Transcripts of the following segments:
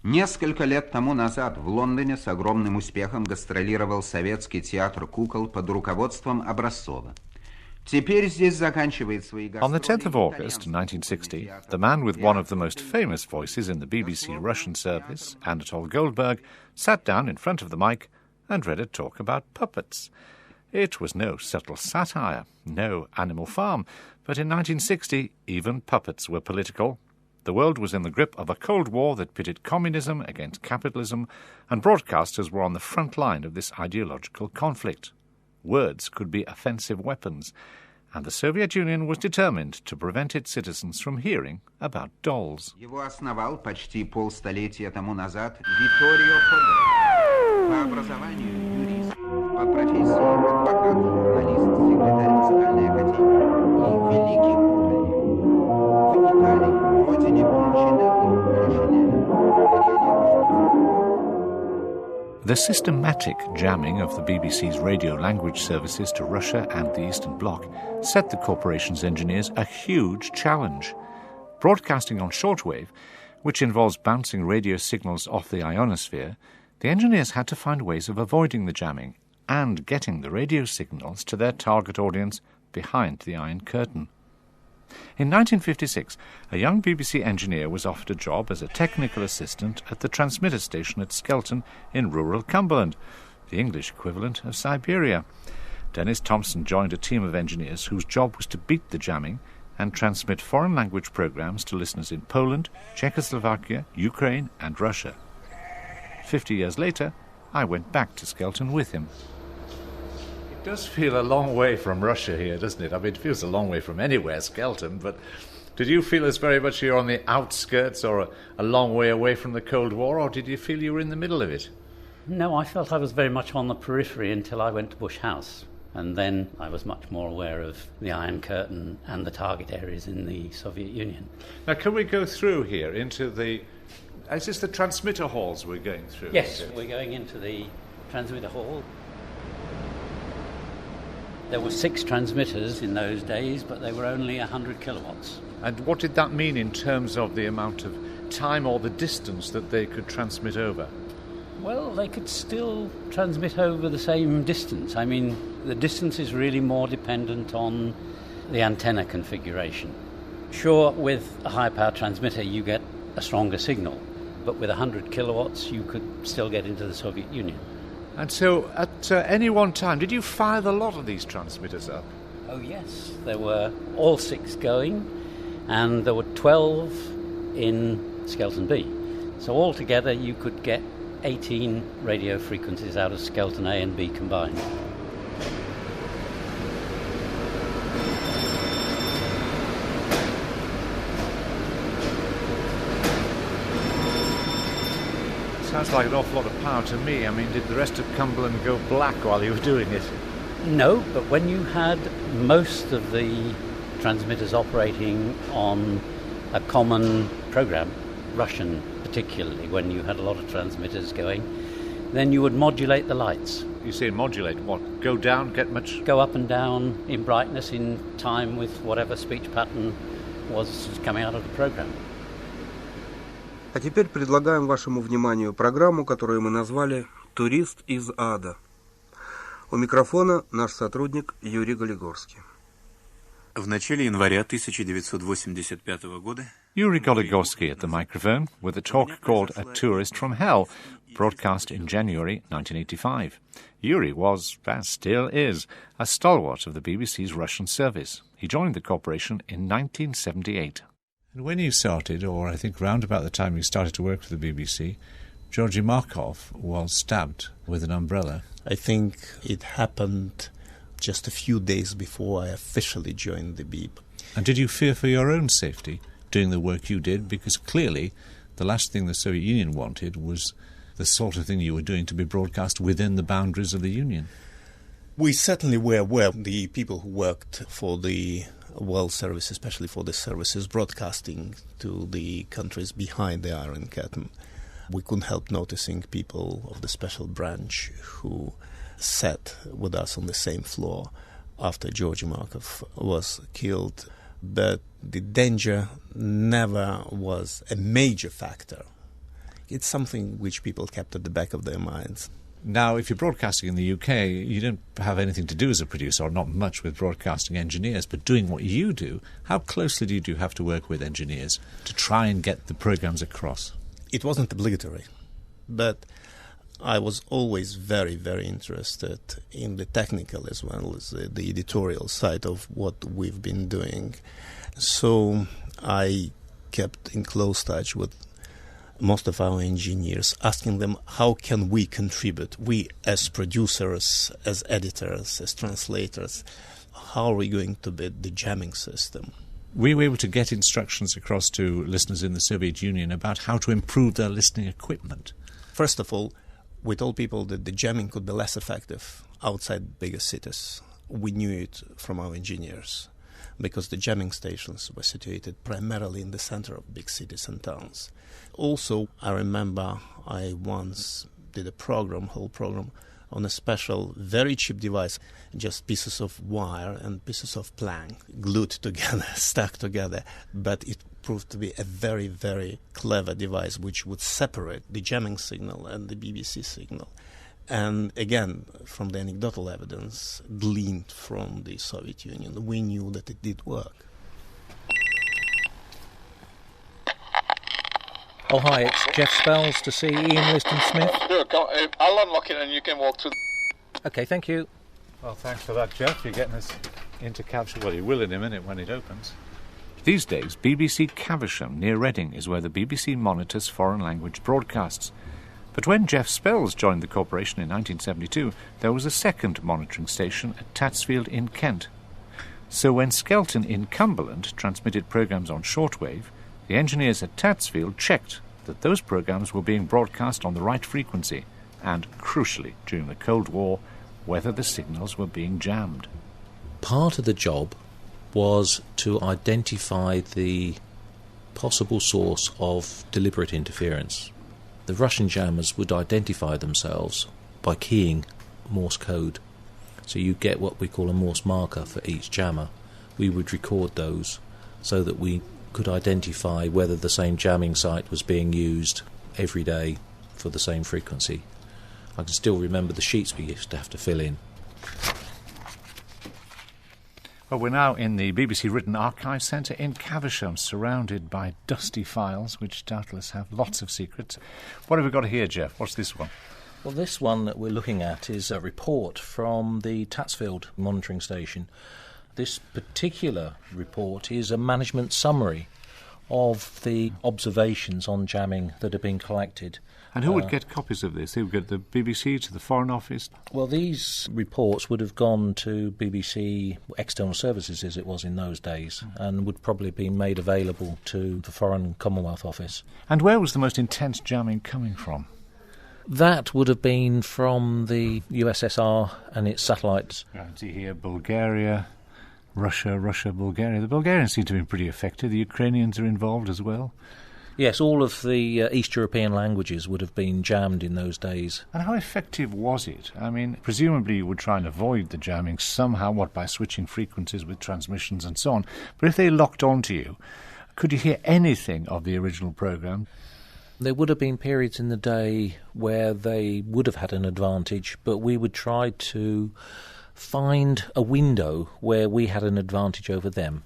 Несколько лет тому назад в Лондоне с огромным успехом гастролировал советский театр кукол под руководством Образцова. Теперь здесь заканчивает свои гастроли. On the 10th of August 1960, the man with one of the most famous voices in the BBC Russian service, Anatol Goldberg, sat down in front of the mic and read a talk about puppets. It was no subtle satire, no Animal Farm, but in 1960 even puppets were political. The world was in the grip of a Cold War that pitted communism against capitalism, and broadcasters were on the front line of this ideological conflict. Words could be offensive weapons, and the Soviet Union was determined to prevent its citizens from hearing about dolls. Его основал почти полстолетия тому назад Витторио Фодор. По образованию юрист, по профессии адвокат, журналист, секретарь Музыкальной академии и великий кукольник. В Италии, родине Пунчинелло, The systematic jamming of the BBC's radio language services to Russia and the Eastern Bloc set the corporation's engineers a huge challenge. Broadcasting on shortwave, which involves bouncing radio signals off the ionosphere, the engineers had to find ways of avoiding the jamming and getting the radio signals to their target audience behind the Iron Curtain. In 1956, a young BBC engineer was offered a job as a technical assistant at the transmitter station at Skelton in rural Cumberland, the English equivalent of Siberia. Dennis Thompson joined a team of engineers whose job was to beat the jamming and transmit foreign language programs to listeners in Poland, Czechoslovakia, Ukraine and Russia. 50 years later, I went back to Skelton with him. It does feel a long way from Russia here, doesn't it? I mean, it feels a long way from anywhere, Skelton, but did you feel as very much you're on the outskirts or a long way away from the Cold War, or did you feel you were in the middle of it? No, I felt I was very much on the periphery until I went to Bush House, and then I was much more aware of the Iron Curtain and the target areas in the Soviet Union. Now, can we go through here into the... Is this the transmitter halls we're going through? Yes, we're going into the transmitter hall. There were 6 transmitters in those days, but they were only 100 kilowatts. And what did that mean in terms of the amount of time or the distance that they could transmit over? Well, they could still transmit over the same distance. I mean, the distance is really more dependent on the antenna configuration. Sure, with a high-power transmitter you get a stronger signal, but with 100 kilowatts you could still get into the Soviet Union. And so, at any one time, did you fire the lot of these transmitters up? Oh, yes. There were all 6 going, and there were 12 in Skelton B. So altogether, you could get 18 radio frequencies out of Skelton A and B combined. Sounds like an awful lot of power to me. I mean, did the rest of Cumberland go black while you were doing it? No, but when you had most of the transmitters operating on a common program, Russian particularly, when you had a lot of transmitters going, then you would modulate the lights. You say modulate what? Go down, get much? Go up and down in brightness in time with whatever speech pattern was coming out of the program. А теперь предлагаем вашему вниманию программу, которую мы назвали «Турист из ада». У микрофона наш сотрудник Юрий Голигорский. В начале января 1985 года Yuri Goligorsky at the microphone with a talk called A Tourist from Hell, broadcast in January 1985. Yuri was, and still is, a stalwart of the BBC's Russian service. He joined the corporation in 1978. And when you started, or I think round about the time you started to work for the BBC, Georgy Markov was stabbed with an umbrella. I think it happened just a few days before I officially joined the BIB. And did you fear for your own safety doing the work you did? Because clearly the last thing the Soviet Union wanted was the sort of thing you were doing to be broadcast within the boundaries of the Union. We certainly were aware, the people who worked for the World Service, especially for the services broadcasting to the countries behind the Iron Curtain. We couldn't help noticing people of the special branch who sat with us on the same floor after Georgy Markov was killed. But the danger never was a major factor It's something which people kept at the back of their minds. Now, if you're broadcasting in the UK, you don't have anything to do as a producer, or not much with broadcasting engineers, but doing what you do, how closely do you have to work with engineers to try and get the programs across? It wasn't obligatory, but I was always very, very interested in the technical as well as the editorial side of what we've been doing. So I kept in close touch with most of our engineers, asking them how can we contribute, we as producers, as editors, as translators, how are we going to build the jamming system? We were able to get instructions across to listeners in the Soviet Union about how to improve their listening equipment. First of all, we told people that the jamming could be less effective outside bigger cities. We knew it from our engineers, because the jamming stations were situated primarily in the center of big cities and towns. Also, I remember I once did a whole program, on a special, very cheap device, just pieces of wire and pieces of plank glued together, stuck together. But it proved to be a very, very clever device which would separate the jamming signal and the BBC signal. And again, from the anecdotal evidence gleaned from the Soviet Union, we knew that it did work. Oh, hi, it's Jeff Spells to see Ian Liston-Smith. I'll unlock it and you can walk through. OK, thank you. Well, thanks for that, Jeff. You're getting us into Caversham. Well, you will in a minute when it opens. These days, BBC Caversham near Reading is where the BBC monitors foreign language broadcasts. But when Jeff Spells joined the corporation in 1972, there was a second monitoring station at Tatsfield in Kent. So when Skelton in Cumberland transmitted programmes on shortwave, the engineers at Tatsfield checked that those programmes were being broadcast on the right frequency and, crucially, during the Cold War, whether the signals were being jammed. Part of the job was to identify the possible source of deliberate interference. The Russian jammers would identify themselves by keying Morse code. So you get what we call a Morse marker for each jammer. We would record those so that we could identify whether the same jamming site was being used every day for the same frequency. I can still remember the sheets we used to have to fill in. Well, we're now in the BBC Written Archive Centre in Caversham, surrounded by dusty files, which doubtless have lots of secrets. What have we got here, Jeff? What's this one? Well, this one that we're looking at is a report from the Tatsfield monitoring station. This particular report is a management summary of the observations on jamming that have been collected. And who would get copies of this? Who would get the BBC, to the Foreign Office? Well, these reports would have gone to BBC External Services, as it was in those days, and would probably have been made available to the Foreign Commonwealth Office. And where was the most intense jamming coming from? That would have been from the USSR and its satellites. I see here Bulgaria, Russia, Bulgaria. The Bulgarians seem to have been pretty effective. The Ukrainians are involved as well. Yes, all of the East European languages would have been jammed in those days. And how effective was it? I mean, presumably you would try and avoid the jamming somehow, by switching frequencies with transmissions and so on. But if they locked onto you, could you hear anything of the original programme? There would have been periods in the day where they would have had an advantage, but we would try to find a window where we had an advantage over them.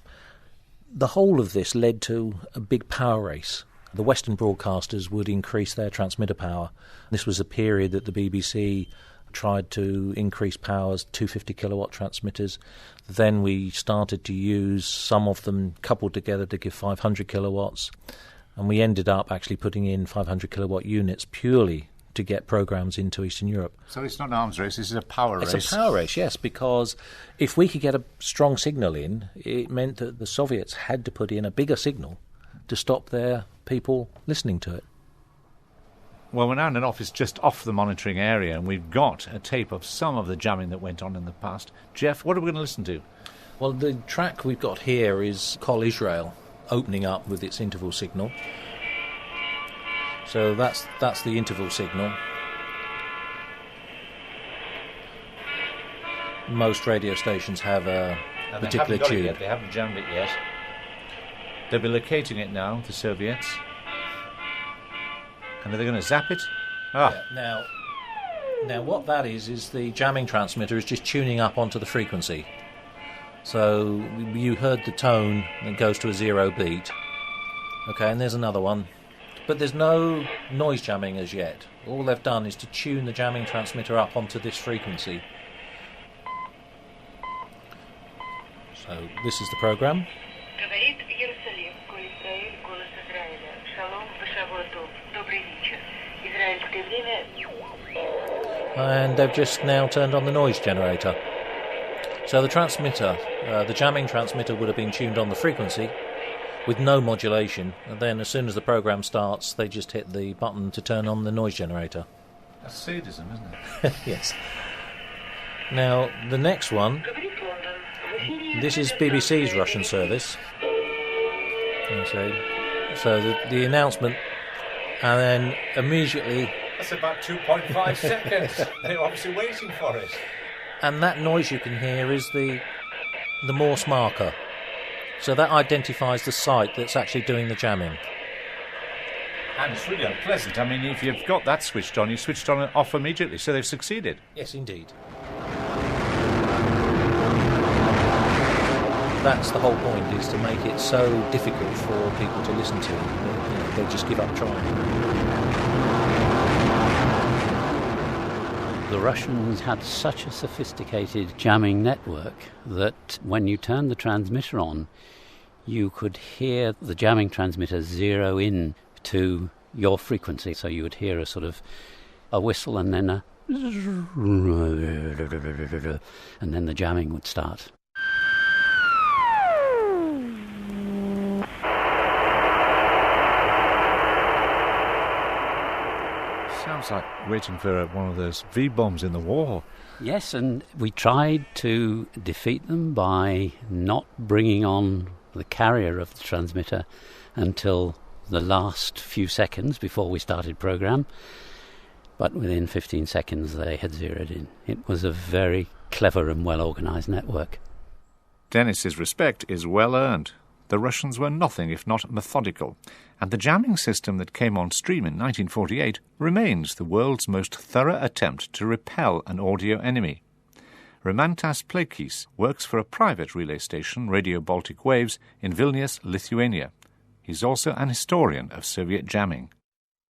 The whole of this led to a big power race. The Western broadcasters would increase their transmitter power. This was a period that the BBC tried to increase powers, 250 kilowatt transmitters. Then we started to use some of them coupled together to give 500 kilowatts. And we ended up actually putting in 500 kilowatt units purely to get programs into Eastern Europe. So it's not an arms race, this is a power race. It's a power race, yes, because if we could get a strong signal in, it meant that the Soviets had to put in a bigger signal to stop their people listening to it. Well, we're now in an office just off the monitoring area, and we've got a tape of some of the jamming that went on in the past. Jeff, what are we going to listen to? Well, the track we've got here is Kol Israel opening up with its interval signal. So that's the interval signal. Most radio stations have a particular tube. They haven't jammed it yet. They'll be locating it now, the Soviets. And are they going to zap it? Ah. Yeah, now what that is the jamming transmitter is just tuning up onto the frequency. So you heard the tone that goes to a 0 beat. Okay, and there's another one. But there's no noise jamming as yet. All they've done is to tune the jamming transmitter up onto this frequency. So this is the program. And they've just now turned on the noise generator. So the transmitter, the jamming transmitter would have been tuned on the frequency with no modulation, and then as soon as the program starts, they just hit the button to turn on the noise generator. That's sadism, isn't it? Yes. Now, the next one, this is BBC's Russian service. So the announcement, and then immediately... That's about 2.5 seconds. They're obviously waiting for it. And that noise you can hear is the Morse marker. So that identifies the site that's actually doing the jamming. And it's really unpleasant. I mean, if you've got that switched on, you switched on and off immediately, so they've succeeded. Yes, indeed. That's the whole point, is to make it so difficult for people to listen to. They just give up trying. The Russians had such a sophisticated jamming network that when you turned the transmitter on, you could hear the jamming transmitter zero in to your frequency. So you would hear a sort of a whistle and then a... and then the jamming would start. Sounds like waiting for one of those V-bombs in the war. Yes, and we tried to defeat them by not bringing on the carrier of the transmitter until the last few seconds before we started program. But within 15 seconds they had zeroed in. It was a very clever and well-organised network. Dennis's respect is well earned. The Russians were nothing if not methodical, and the jamming system that came on stream in 1948 remains the world's most thorough attempt to repel an audio enemy. Rimantas Plekis works for a private relay station, Radio Baltic Waves, in Vilnius, Lithuania. He's also an historian of Soviet jamming.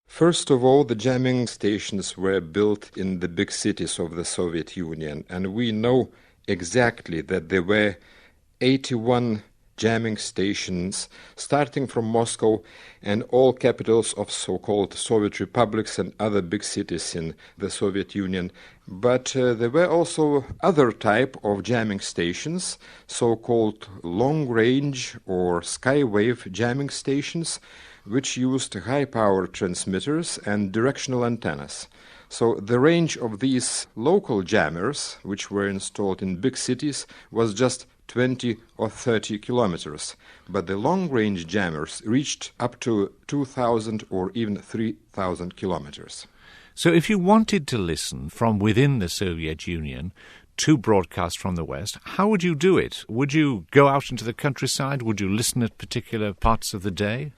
First of all, the jamming stations were built in the big cities of the Soviet Union, and we know exactly that there were 81 jamming stations starting from Moscow and all capitals of so-called Soviet republics and other big cities in the Soviet Union. But there were also other type of jamming stations, so-called long-range or skywave jamming stations, which used high-power transmitters and directional antennas. So the range of these local jammers, which were installed in big cities, was just 20 or 30 kilometers, but the long-range jammers reached up to 2,000 or even 3,000 kilometers. So if you wanted to listen from within the Soviet Union to broadcast from the West, how would you do it? Would you go out into the countryside? Would you listen at particular parts of the day?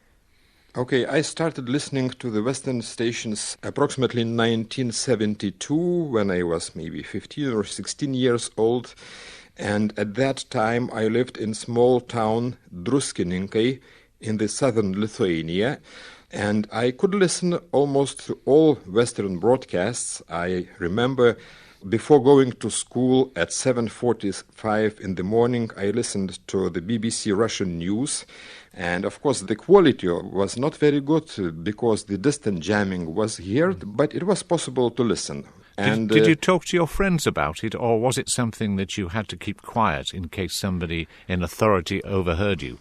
Okay, I started listening to the Western stations approximately in 1972, when I was maybe 15 or 16 years old. And at that time I lived in small town Druskininkai in the southern Lithuania, and I could listen almost to all Western broadcasts. I remember before going to school at 7:45 in the morning, I listened to the BBC Russian news, and of course the quality was not very good because the distant jamming was heard, but it was possible to listen. Did you talk to your friends about it, or was it something that you had to keep quiet in case somebody in authority overheard you?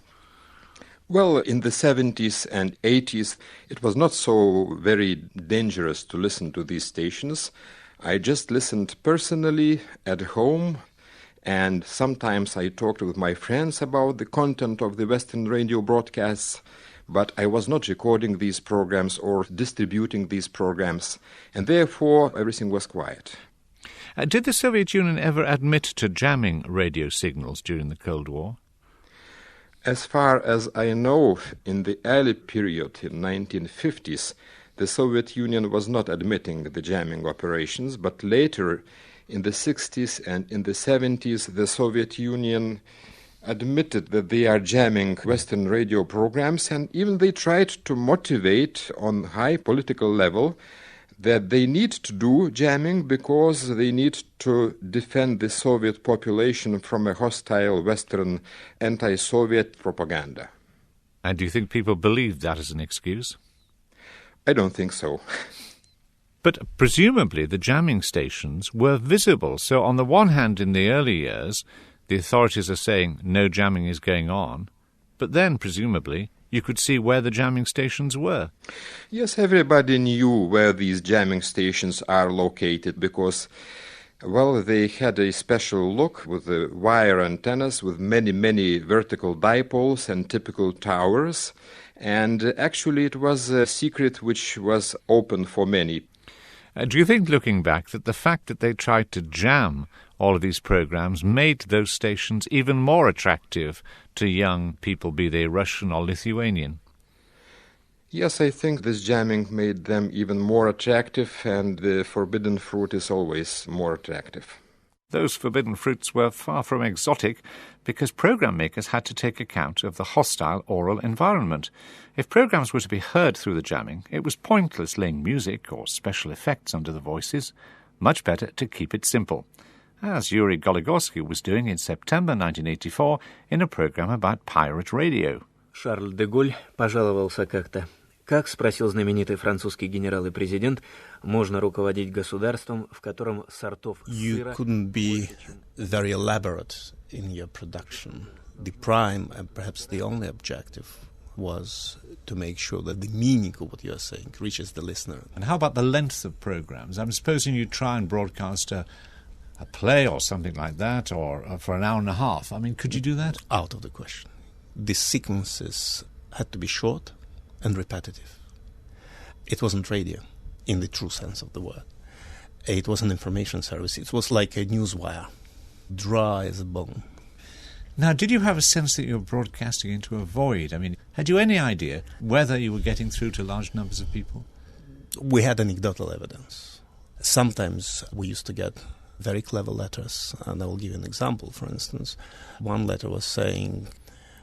Well, in the 70s and 80s, it was not so very dangerous to listen to these stations. I just listened personally at home, and sometimes I talked with my friends about the content of the Western radio broadcasts. But I was not recording these programs or distributing these programs, and therefore everything was quiet. Did the Soviet Union ever admit to jamming radio signals during the Cold War? As far as I know, in the early period, in 1950s, the Soviet Union was not admitting the jamming operations, but later in the 60s and in the 70s, the Soviet Union admitted that they are jamming Western radio programs, and even they tried to motivate on high political level that they need to do jamming because they need to defend the Soviet population from a hostile Western anti-Soviet propaganda. And do you think people believed that as an excuse? I don't think so. But presumably the jamming stations were visible. So on the one hand, in the early years, the authorities are saying no jamming is going on. But then, presumably, you could see where the jamming stations were. Yes, everybody knew where these jamming stations are located because, well, they had a special look with the wire antennas with many vertical dipoles and typical towers. And actually it was a secret which was open for many. Do you think, looking back, that the fact that they tried to jam all of these programs made those stations even more attractive to young people, be they Russian or Lithuanian? Yes, I think this jamming made them even more attractive, and the forbidden fruit is always more attractive. Those forbidden fruits were far from exotic because program makers had to take account of the hostile oral environment. If programs were to be heard through the jamming, it was pointless laying music or special effects under the voices. Much better to keep it simple, as Yuri Goligorsky was doing in September 1984 in a program about pirate radio. Шарль де Голль пожаловался как-то. Как, спросил знаменитый французский генерал и президент, можно руководить государством, в котором сортов сыра... You couldn't be very elaborate in your production. The prime and perhaps the only objective was to make sure that the meaning of what you are saying reaches the listener. And how about the length of programs? I'm supposing you try and broadcast a play or something like that, or for an hour and a half. I mean, could you do that? Out of the question. The sequences had to be short and repetitive. It wasn't radio in the true sense of the word. It was an information service. It was like a newswire, dry as a bone. Now, did you have a sense that you were broadcasting into a void? I mean, had you any idea whether you were getting through to large numbers of people? We had anecdotal evidence. Sometimes we used to get very clever letters, and I will give you an example. For instance, one letter was saying,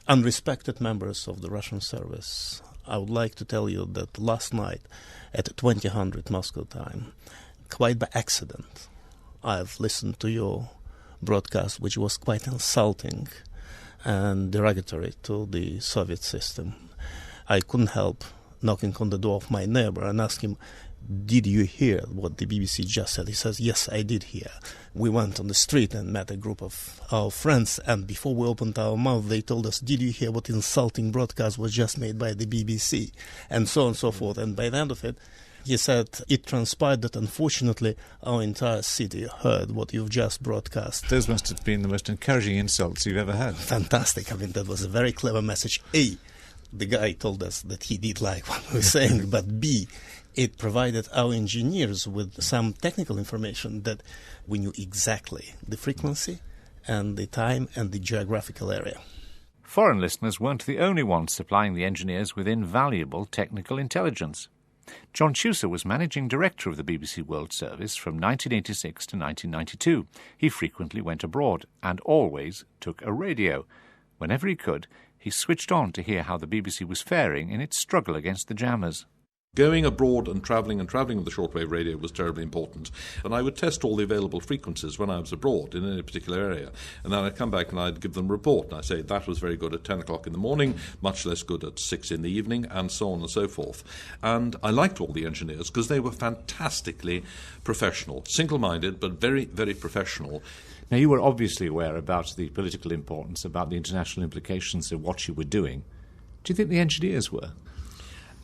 "Unrespected members of the Russian service, I would like to tell you that last night at 2000 Moscow time, quite by accident, I've listened to your broadcast, which was quite insulting and derogatory to the Soviet system. I couldn't help knocking on the door of my neighbor and ask him, did you hear what the BBC just said? He says, yes, I did hear. We went on the street and met a group of our friends, and before we opened our mouth, they told us, did you hear what insulting broadcast was just made by the BBC? And so on and so forth. And by the end of it, he said, it transpired that unfortunately our entire city heard what you've just broadcast. Those must have been the most encouraging insults you've ever had. Fantastic. I mean, that was a very clever message. A, the guy told us that he did like what we were saying, but B, it provided our engineers with some technical information that we knew exactly the frequency and the time and the geographical area. Foreign listeners weren't the only ones supplying the engineers with invaluable technical intelligence. John Chusa was managing director of the BBC World Service from 1986 to 1992. He frequently went abroad and always took a radio. Whenever he could, he switched on to hear how the BBC was faring in its struggle against the jammers. Going abroad and travelling with the shortwave radio was terribly important. And I would test all the available frequencies when I was abroad in any particular area. And then I'd come back and I'd give them a report. And I'd say, that was very good at 10 o'clock in the morning, much less good at 6 in the evening, and so on and so forth. And I liked all the engineers because they were fantastically professional, single-minded, but very, very professional. Now, you were obviously aware about the political importance, about the international implications of what you were doing. Do you think the engineers were?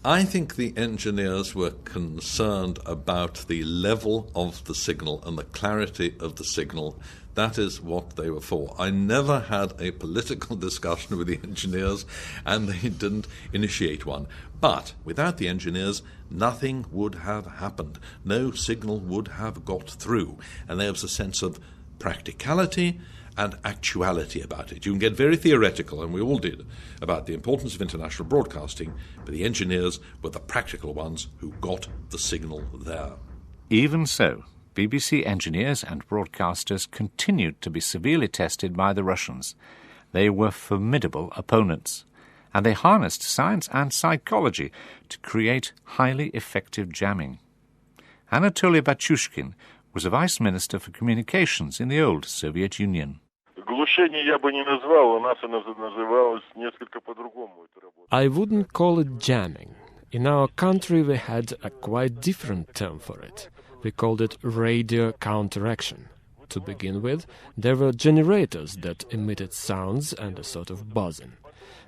I think the engineers were concerned about the level of the signal and the clarity of the signal. That is what they were for. I never had a political discussion with the engineers, and they didn't initiate one. But without the engineers, nothing would have happened. No signal would have got through. And there was a sense of practicality and actuality about it. You can get very theoretical, and we all did, about the importance of international broadcasting, but the engineers were the practical ones who got the signal there. Even so, BBC engineers and broadcasters continued to be severely tested by the Russians. They were formidable opponents, and they harnessed science and psychology to create highly effective jamming. Anatoly Batyushkin was a Vice Minister for Communications in the old Soviet Union. I wouldn't call it jamming. In our country we had a quite different term for it. We called it radio counteraction. To begin with, there were generators that emitted sounds and a sort of buzzing.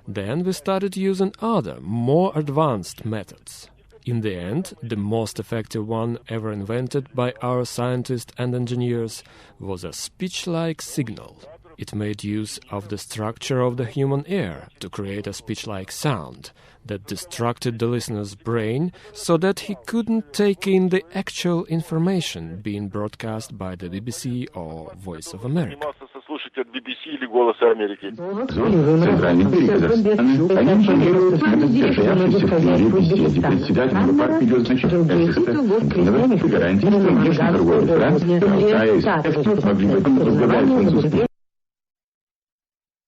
Then we started using other, more advanced methods. In the end, the most effective one ever invented by our scientists and engineers was a speech-like signal. It made use of the structure of the human ear to create a speech-like sound that distracted the listener's brain so that he couldn't take in the actual information being broadcast by the BBC or Voice of America.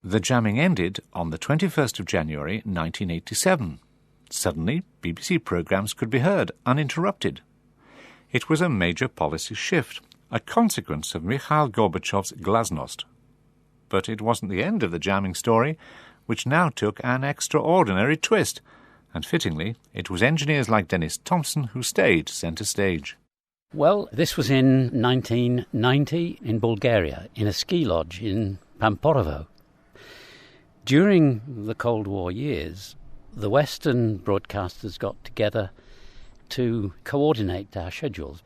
The jamming ended on the 21st of January 1987. Suddenly, BBC programmes could be heard uninterrupted. It was a major policy shift, a consequence of Mikhail Gorbachev's glasnost. But it wasn't the end of the jamming story, which now took an extraordinary twist, and fittingly, it was engineers like Dennis Thompson who stayed centre stage. Well, this was in 1990 in Bulgaria, in a ski lodge in Pamporovo. During the Cold War years, the Western broadcasters got together to coordinate our schedules.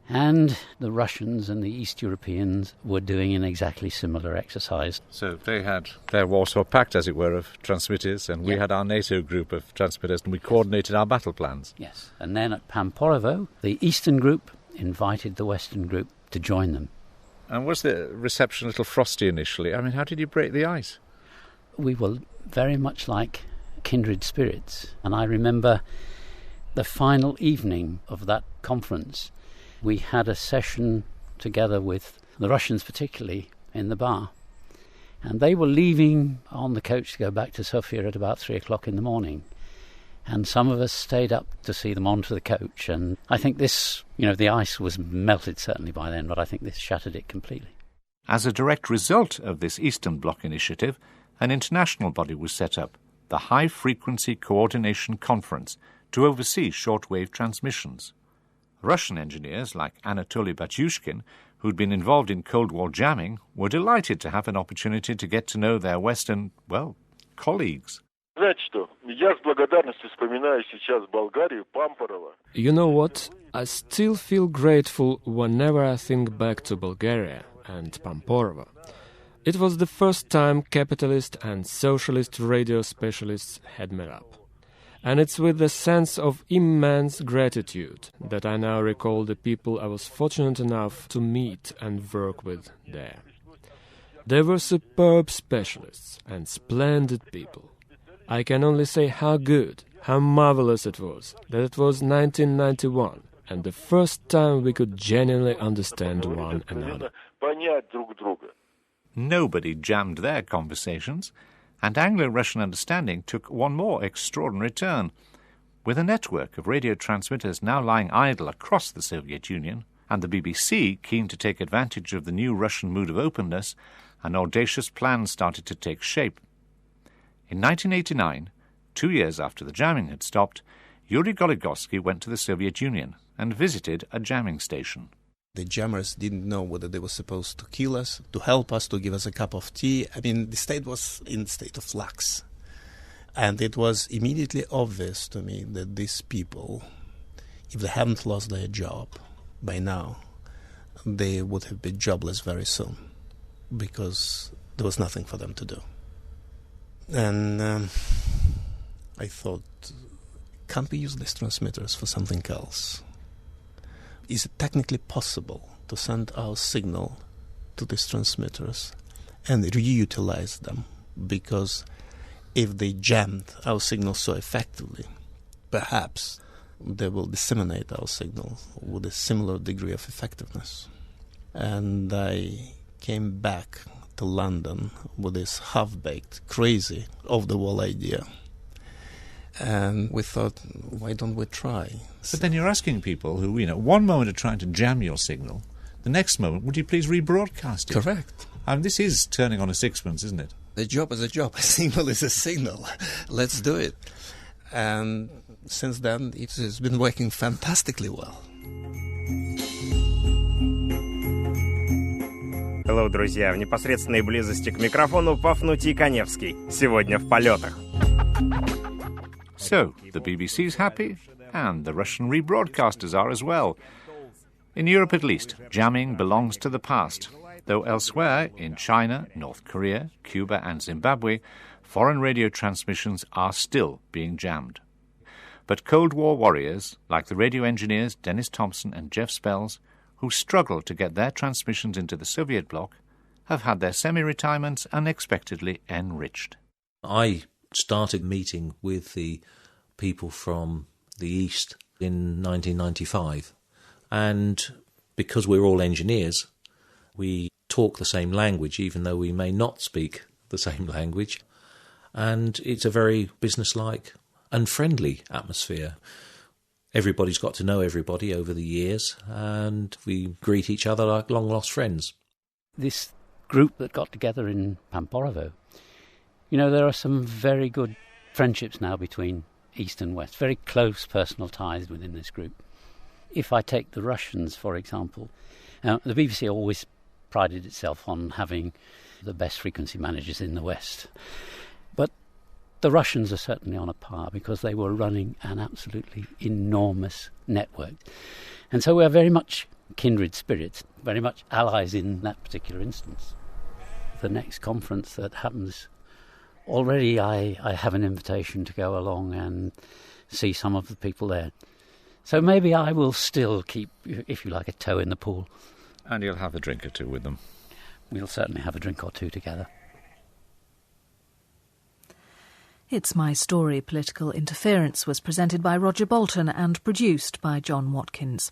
And the Russians and the East Europeans were doing an exactly similar exercise. So they had their Warsaw Pact, as it were, of transmitters, and we had our NATO group of transmitters, and we coordinated our battle plans. Yes, and then at Pamporovo, the Eastern group invited the Western group to join them. And was the reception a little frosty initially? I mean, how did you break the ice? We were very much like kindred spirits, and I remember the final evening of that conference. We had a session together with the Russians particularly in the bar, and they were leaving on the coach to go back to Sofia at about 3 o'clock in the morning, and some of us stayed up to see them onto the coach. And I think this, the ice was melted certainly by then, but I think this shattered it completely. As a direct result of this Eastern Bloc initiative, an international body was set up, the High Frequency Coordination Conference, to oversee shortwave transmissions. Russian engineers like Anatoly Batyushkin, who'd been involved in Cold War jamming, were delighted to have an opportunity to get to know their Western, colleagues. You know what? I still feel grateful whenever I think back to Bulgaria and Pamporovo. It was the first time capitalist and socialist radio specialists had met up. And it's with a sense of immense gratitude that I now recall the people I was fortunate enough to meet and work with there. They were superb specialists and splendid people. I can only say how good, how marvelous it was that it was 1991 and the first time we could genuinely understand one another. Nobody jammed their conversations, and Anglo-Russian understanding took one more extraordinary turn. With a network of radio transmitters now lying idle across the Soviet Union, and the BBC keen to take advantage of the new Russian mood of openness, an audacious plan started to take shape. In 1989, 2 years after the jamming had stopped, Yuri Goligorsky went to the Soviet Union and visited a jamming station. The jammers didn't know whether they were supposed to kill us, to help us, to give us a cup of tea. I mean, the state was in a state of flux. And it was immediately obvious to me that these people, if they hadn't lost their job by now, they would have been jobless very soon, because there was nothing for them to do. And I thought, can't we use these transmitters for something else? Is it technically possible to send our signal to these transmitters and reutilize them, because if they jammed our signal so effectively, perhaps they will disseminate our signal with a similar degree of effectiveness. And I came back to London with this half-baked, crazy, off-the-wall idea. And we thought, why don't we try? But then you're asking people who, one moment are trying to jam your signal, the next moment, would you please rebroadcast it? Correct. And this is turning on a sixpence, isn't it? The job is a job. A signal is a signal. Let's do it. And since then, it has been working fantastically well. Hello, друзья! В непосредственной близости к микрофону Пафнутий Каневский. Сегодня в полетах. So, the BBC's happy, and the Russian rebroadcasters are as well. In Europe at least, jamming belongs to the past, though elsewhere, in China, North Korea, Cuba and Zimbabwe, foreign radio transmissions are still being jammed. But Cold War warriors, like the radio engineers Dennis Thompson and Jeff Spells, who struggled to get their transmissions into the Soviet bloc, have had their semi-retirements unexpectedly enriched. I started meeting with the people from the East in 1995, and because we're all engineers, we talk the same language, even though we may not speak the same language, and it's a very businesslike and friendly atmosphere. Everybody's got to know everybody over the years, and we greet each other like long-lost friends. This group that got together in Pamporovo, there are some very good friendships now between East and West, very close personal ties within this group. If I take the Russians, for example, the BBC always prided itself on having the best frequency managers in the West. But the Russians are certainly on a par, because they were running an absolutely enormous network. And so we are very much kindred spirits, very much allies in that particular instance. The next conference that happens, already I have an invitation to go along and see some of the people there. So maybe I will still keep, if you like, a toe in the pool. And you'll have a drink or two with them. We'll certainly have a drink or two together. It's My Story. Political Interference was presented by Roger Bolton and produced by John Watkins.